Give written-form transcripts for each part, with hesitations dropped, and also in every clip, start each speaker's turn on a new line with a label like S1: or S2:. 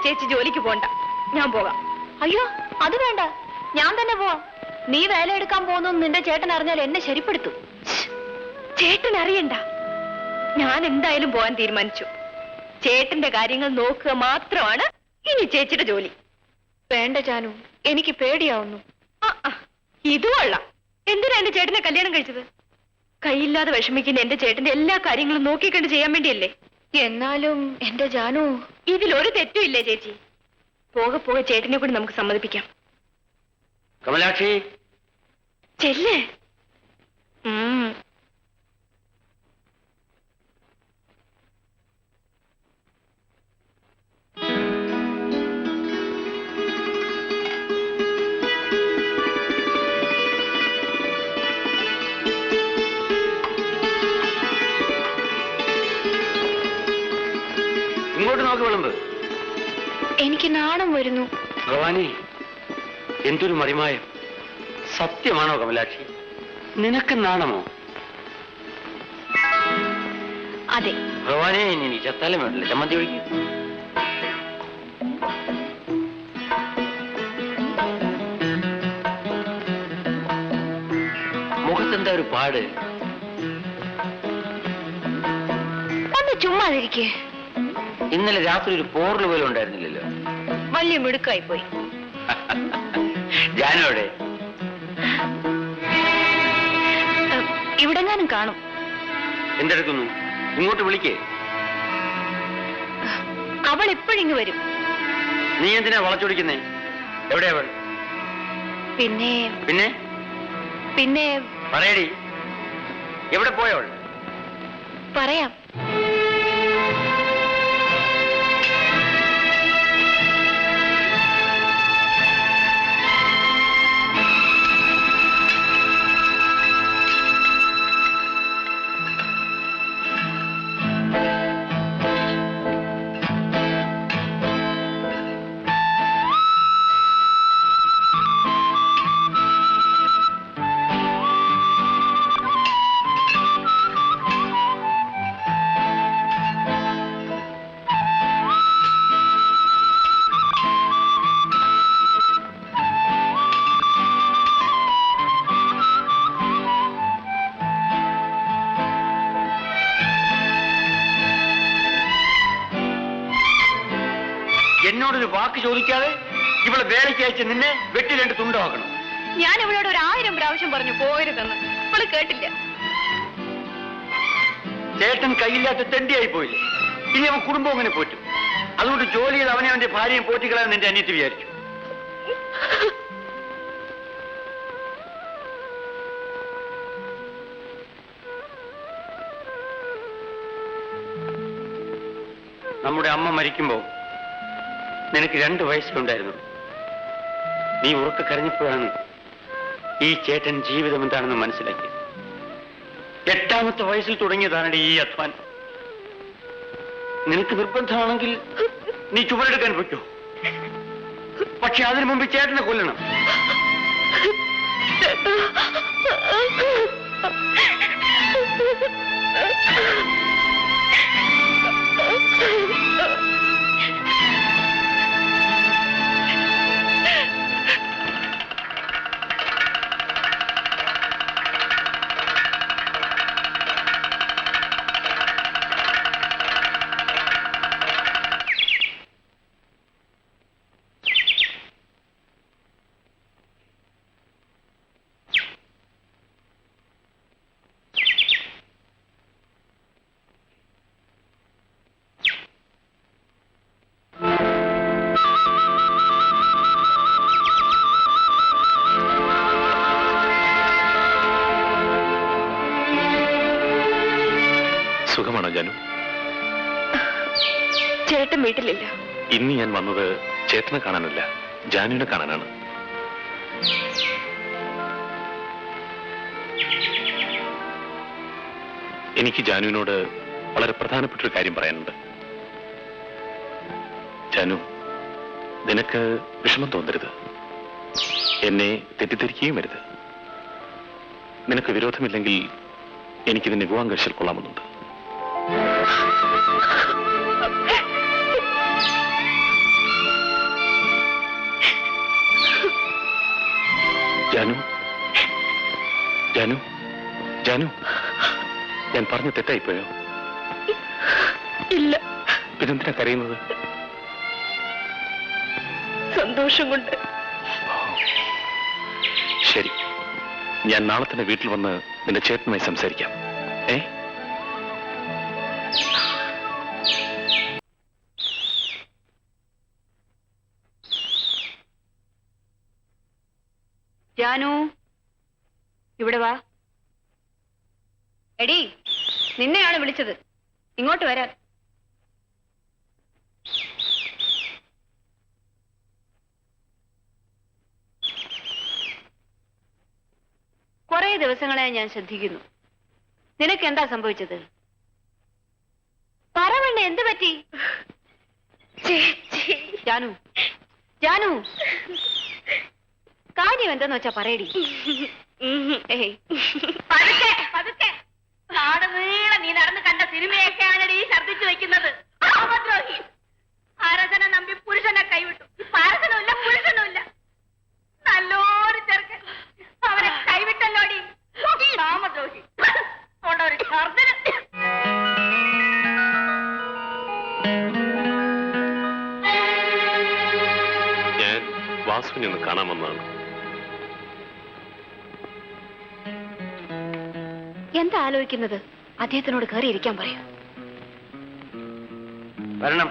S1: ചേച്ചി ജോലിക്ക് പോണ്ട, ഞാൻ പോകാം.
S2: അയ്യോ, അത് വേണ്ട, ഞാൻ തന്നെ പോവാം. നീ വേല എടുക്കാൻ പോകുന്നു നിന്റെ ചേട്ടൻ അറിഞ്ഞാൽ എന്നെ ശരിപ്പെടുത്തും.
S1: ചേട്ടൻ അറിയണ്ട, ഞാൻ എന്തായാലും പോകാൻ തീരുമാനിച്ചു. ചേട്ടന്റെ കാര്യങ്ങൾ നോക്കുക മാത്രമാണ് ഇനി ചേച്ചിയുടെ ജോലി.
S2: വേണ്ട ജാനു, എനിക്ക് പേടിയാവുന്നു.
S1: ഇത് കൊള്ളാം. എന്തിനാ എന്റെ ചേട്ടനെ കല്യാണം കഴിച്ചത്? കൈയില്ലാതെ വിഷമിക്കുന്ന എന്റെ ചേട്ടന്റെ എല്ലാ കാര്യങ്ങളും നോക്കിക്കണ്ട് ചെയ്യാൻ വേണ്ടിയല്ലേ?
S2: എന്നാലും എന്റെ ജാനു,
S1: ഇതിലൊരു തെറ്റും ഇല്ലേ ചേച്ചി. പോകെ പോകെ ചേട്ടനെ കൂടി നമുക്ക് സമ്മതിപ്പിക്കാം.
S3: കമലാക്ഷി,
S1: ചെല്ലേ.
S3: ഇങ്ങോട്ട് നോക്കി വിളമ്പ്.
S2: എനിക്ക് നാണം വരുന്നു.
S3: ഭഗവാനെ, എന്തൊരു മറിമായം! സത്യമാണോ കമലാക്ഷി? നിനക്ക് നാണമോ?
S2: അതെ.
S3: ഭഗവാനെ, ഇനി ചത്താലും വേണ്ടല്ലേ, ചമ്മന്തി ഒഴിക്കും. മുഖത്തെന്താ ഒരു പാട്?
S2: ഒന്ന് ചുമ്മാതിരിക്കേ.
S3: ഇന്നലെ രാത്രി ഒരു പോറൽ പോലും ഉണ്ടായിരുന്നില്ലല്ലോ.
S2: വലിയ മിടുക്കായി പോയി.
S3: ജാനോടെ
S2: ഇവിടെങ്ങാനും കാണും.
S3: എന്തെടുക്കുന്നു? ഇങ്ങോട്ട് വിളിക്കേ.
S2: അവൾ എപ്പോഴിങ്ങ് വരും.
S3: നീ എന്തിനാ വളച്ചൊടിക്കുന്നേ? എവിടെയാ അവൾ?
S2: പിന്നെ
S3: പിന്നെ
S2: പിന്നെ
S3: പറയടി, എവിടെ പോയവൾ?
S2: പറയാം.
S3: എന്നോടൊരു വാക്ക് ചോദിക്കാതെ ഇവളെ വേലയ്ക്ക് അയച്ച് നിന്നെ വെട്ടി രണ്ട് തുണ്ടാക്കണം.
S1: ഞാൻ ഇവളോട് 1000 പ്രാവശ്യം പറഞ്ഞു പോകരുതെന്ന്. അവള് കേട്ടില്ല.
S3: ചേട്ടൻ കയ്യില്ലാത്ത തെണ്ടിയായി പോയില്ലേ? ഇനി അവൻ കുടുംബം അങ്ങനെ പോറ്റും. അതുകൊണ്ട് ജോലി ചെയ്ത് അവനെ അവന്റെ ഭാര്യയും പോറ്റിക്കളയാൻ നിന്റെ അനിയത്തി വിചാരിച്ചു. നമ്മുടെ അമ്മ മരിക്കുമ്പോ നിനക്ക് 2 വയസ്സിലുണ്ടായിരുന്നു. നീ ഉറക്കെ കരഞ്ഞപ്പോഴാണ് ഈ ചേട്ടൻ ജീവിതം എന്താണെന്ന് മനസ്സിലാക്കി. 8ാമത്തെ വയസ്സിൽ തുടങ്ങിയതാണ് ഈ അധ്വാനം. നിനക്ക് നിർബന്ധമാണെങ്കിൽ നീ ചുവടെടുക്കാൻ പറ്റോ? പക്ഷെ അതിനു മുമ്പ് ചേട്ടനെ കൊല്ലണം.
S4: സുഖമാണോ ജാനു?
S1: ചേട്ടൻ വീട്ടിലില്ല.
S4: ഇന്ന് ഞാൻ വന്നത് ചേട്ടനെ കാണാനല്ല, ജാനുവിനെ കാണാനാണ്. എനിക്ക് ജാനുവിനോട് വളരെ പ്രധാനപ്പെട്ടൊരു കാര്യം പറയാനുണ്ട്. ജാനു, നിനക്ക് വിഷമം തോന്നരുത്, എന്നെ തെറ്റിദ്ധരിക്കുകയും വരുത്. നിനക്ക് വിരോധമില്ലെങ്കിൽ എനിക്കിതിന് വിവാഹം കഴിച്ചാൽ കൊള്ളാമെന്നുണ്ട്. ജാനു ജാനു ജാനു ഞാൻ പറഞ്ഞു തെറ്റായിപ്പോയോ?
S1: ഇല്ല.
S4: പിന്നെന്തിനാ കരയുന്നത്?
S1: സന്തോഷം കൊണ്ട്.
S4: ശരി, ഞാൻ നാളെ തന്നെ വീട്ടിൽ വന്ന് നിന്റെ ചേട്ടനുമായി സംസാരിക്കാം.
S2: ജാനു, ഇവിടെ വാ. എടി, നിന്നെയാണ് വിളിച്ചത്. ഇങ്ങോട്ട് വരാൻ. കുറെ ദിവസങ്ങളായി ഞാൻ ശ്രദ്ധിക്കുന്നു. നിനക്ക് എന്താ സംഭവിച്ചത്? പറവണ്ണ, എന്ത് പറ്റി? ജാനു, ജാനു, കാര്യം എന്താന്ന് വെച്ചാ പറയടി.
S1: നാട് നീളെ നീ നടന്ന് കണ്ട സിനിമയൊക്കെയാണ് ഈ ഛർദ്ദിച്ചു വെക്കുന്നത്. അരസനെ നമ്പി പുരുഷനെ കൈവിട്ടു. പാരസനുമില്ല, പുരുഷനുമില്ല. നല്ലൊരു ചെറുക്കൻ അവനെ കൈവിട്ടല്ലോടി. നാമദ്രോഹി കൊണ്ടൊരു ഛർദ്ദന.
S4: ഞാൻ വാസുവിനെ ഒന്ന് കാണാമെന്നാണ്.
S2: എന്താ ആലോചിക്കുന്നത്? അദ്ദേഹത്തിനോട് കയറി ഇരിക്കാൻ പറയാം.
S3: വരണം.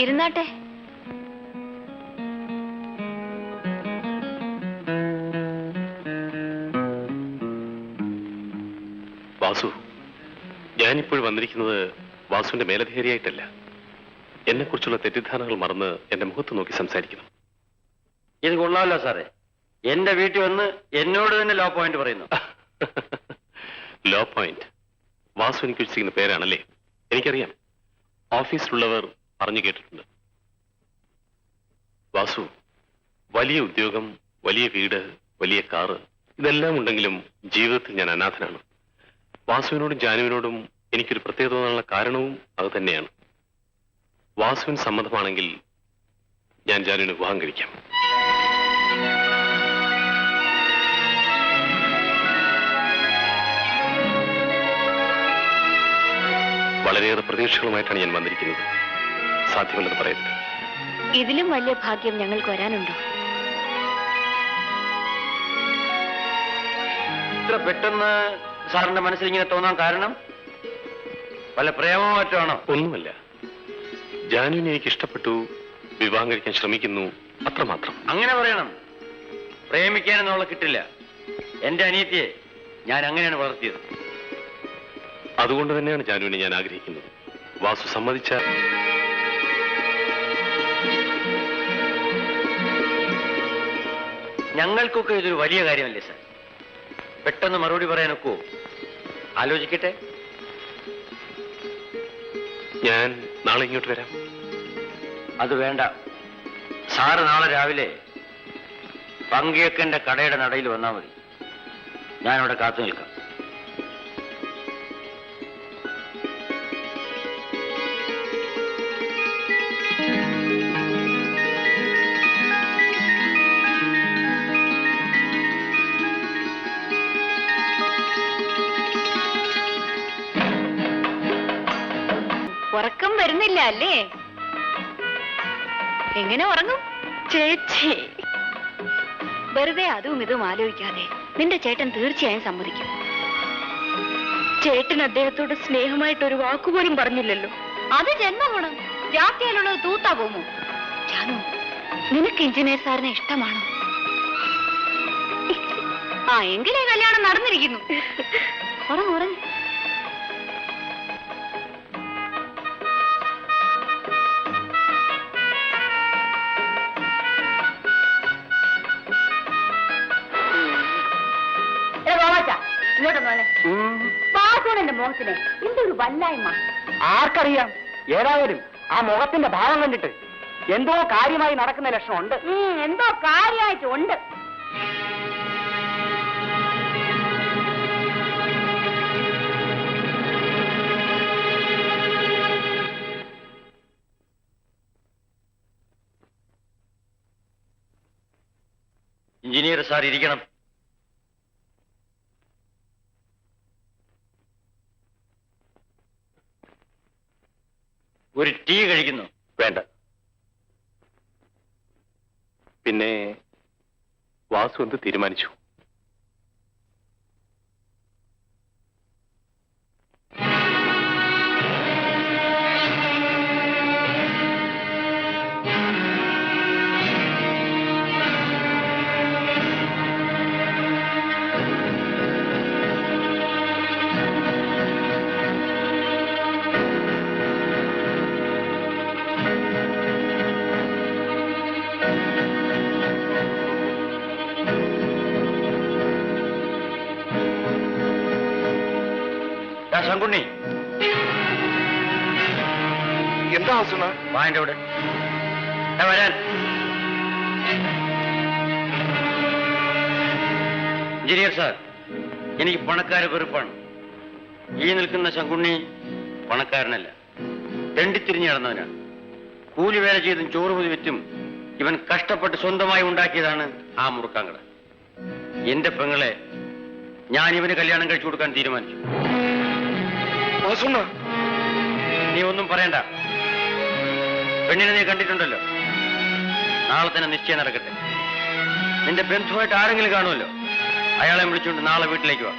S2: ഇരുന്നാട്ടെ.
S4: വാസു, ഞാനിപ്പോൾ വന്നിരിക്കുന്നത് വാസുവിന്റെ മേലധികാരിയായിട്ടല്ല. എന്നെക്കുറിച്ചുള്ള തെറ്റിദ്ധാരണകൾ മറന്ന് എന്റെ മുഖത്ത് നോക്കി സംസാരിക്കണം.
S3: ഇത് കൊള്ളാമല്ലോ സാറേ. എന്റെ വീട്ടിൽ വന്ന് എന്നോട് തന്നെ ലോ പോയിന്റ് പറയുന്നു.
S4: ലോ പോയിന്റ് വാസു എനിക്ക് വെച്ചിരിക്കുന്ന പേരാണല്ലേ? എനിക്കറിയാം, ഓഫീസിലുള്ളവർ പറഞ്ഞു കേട്ടിട്ടുണ്ട്. വാസു, വലിയ ഉദ്യോഗം, വലിയ വീട്, വലിയ കാറ്, ഇതെല്ലാം ഉണ്ടെങ്കിലും ജീവിതത്തിൽ ഞാൻ അനാഥനാണ്. വാസുവിനോടും ജാനുവിനോടും എനിക്കൊരു പ്രത്യേകത തോന്നാനുള്ള കാരണവും അത് തന്നെയാണ്. വാസുവിന് സമ്മതമാണെങ്കിൽ ഞാൻ ജാനുവിനെ വിവാഹം കഴിക്കാം. വളരെയേറെ പ്രതീക്ഷകളുമായിട്ടാണ് ഞാൻ വന്നിരിക്കുന്നത്. സാധ്യമല്ലെന്ന് പറയരുത്.
S2: ഇതിലും വലിയ ഭാഗ്യം ഞങ്ങൾക്ക് വരാനുണ്ടോ?
S3: ഇത്ര പെട്ടെന്ന് സാറിന്റെ മനസ്സിൽ ഇങ്ങനെ തോന്നാൻ കാരണം വല്ല പ്രേമോ മറ്റോ ആണോ?
S4: ഒന്നുമല്ല, ജാനുവിനെ എനിക്ക് ഇഷ്ടപ്പെട്ടു, വിവാഹം കഴിക്കാൻ ശ്രമിക്കുന്നു, അത്രമാത്രം.
S3: അങ്ങനെ പറയണം. പ്രേമിക്കാനെന്നുള്ള കിട്ടില്ല. എന്റെ അനിയത്തിയെ ഞാൻ അങ്ങനെയാണ് വളർത്തിയത്.
S4: അതുകൊണ്ട് തന്നെയാണ് ജാനുവിനെ ഞാൻ ആഗ്രഹിക്കുന്നത്. വാസു സമ്മതിച്ച
S3: ഞങ്ങൾക്കൊക്കെ ഇതൊരു വലിയ കാര്യമല്ലേ സാർ? പെട്ടെന്ന് മറുപടി പറയാനൊക്കോ? ആലോചിക്കട്ടെ.
S4: ഞാൻ നാളെ ഇങ്ങോട്ട് വരാം.
S3: അത് വേണ്ട. സാറ് നാളെ രാവിലെ പങ്കിയക്കന്റെ കടയുടെ നടയിൽ വന്നാൽ മതി. ഞാനവിടെ കാത്തു നിൽക്കാം.
S2: ഉറക്കം വരുന്നില്ല അല്ലേ? എങ്ങനെ ഉറങ്ങും
S1: ചേച്ചി?
S2: വെറുതെ അതും ഇതും ആലോചിക്കാതെ നിന്റെ ചേട്ടൻ തീർച്ചയായും സമ്മതിക്കും.
S1: ചേട്ടൻ അദ്ദേഹത്തോട് സ്നേഹമായിട്ടൊരു വാക്കുപോലും പറഞ്ഞില്ലല്ലോ.
S2: അത് ജന്മഗുണം. ജാത്തിയാലുള്ളത് തൂത്താ പോമോ? ജാനു, നിനക്ക് എഞ്ചിനീയർ സാറിനെ ഇഷ്ടമാണോ? ആ, എങ്കിലേ കല്യാണം നടന്നിരിക്കുന്നു. ഉറങ്ങ് ഉറങ്ങ്.
S1: ബാസുവിന്റെ മുഖത്തിന് എന്തൊരു വല്ലായ്മ.
S5: ആർക്കറിയാം? ഏതായാലും ആ മുഖത്തിന്റെ ഭാവം കണ്ടിട്ട് എന്തോ കാര്യമായി നടക്കുന്ന ലക്ഷണമുണ്ട്.
S1: എന്തോ കാര്യമായിട്ടുണ്ട്.
S3: എഞ്ചിനീയർ സാർ ഇരിക്കണം. ഒരു ടീ കഴിക്കുന്നു?
S4: വേണ്ട. പിന്നെ വാസു എന്ത് തീരുമാനിച്ചു?
S3: ശങ്കുണ്ണി,
S6: എന്താ വാസുണ്ണ?
S3: വായന്റെ അവിടെ വരാൻ. എഞ്ചിനീയർ സാർ, എനിക്ക് പണക്കാരെ വെറുപ്പാണ്. ഈ നിൽക്കുന്ന ശങ്കുണ്ണി പണക്കാരനല്ല, തെണ്ടിത്തിരിഞ്ഞു നടന്നവനാണ്. കൂലി വേല ചെയ്തും ചോറ് പൊതി വിറ്റും ഇവൻ കഷ്ടപ്പെട്ട് സ്വന്തമായി ഉണ്ടാക്കിയതാണ് ആ മുറുക്കാങ്കട. എന്റെ പെങ്ങളെ ഞാൻ ഇവന് കല്യാണം കഴിച്ചു കൊടുക്കാൻ തീരുമാനിച്ചു.
S6: വാസുണ്ണ,
S3: നീ ഒന്നും പറയണ്ട. പെണ്ണിനെ നീ കണ്ടിട്ടുണ്ടല്ലോ. നാളെ തന്നെ നിശ്ചയം നടക്കട്ടെ. നിന്റെ ബന്ധുവായിട്ട് ആരെങ്കിലും കാണുമല്ലോ, അയാളെ വിളിച്ചുകൊണ്ട് നാളെ വീട്ടിലേക്ക് വാ.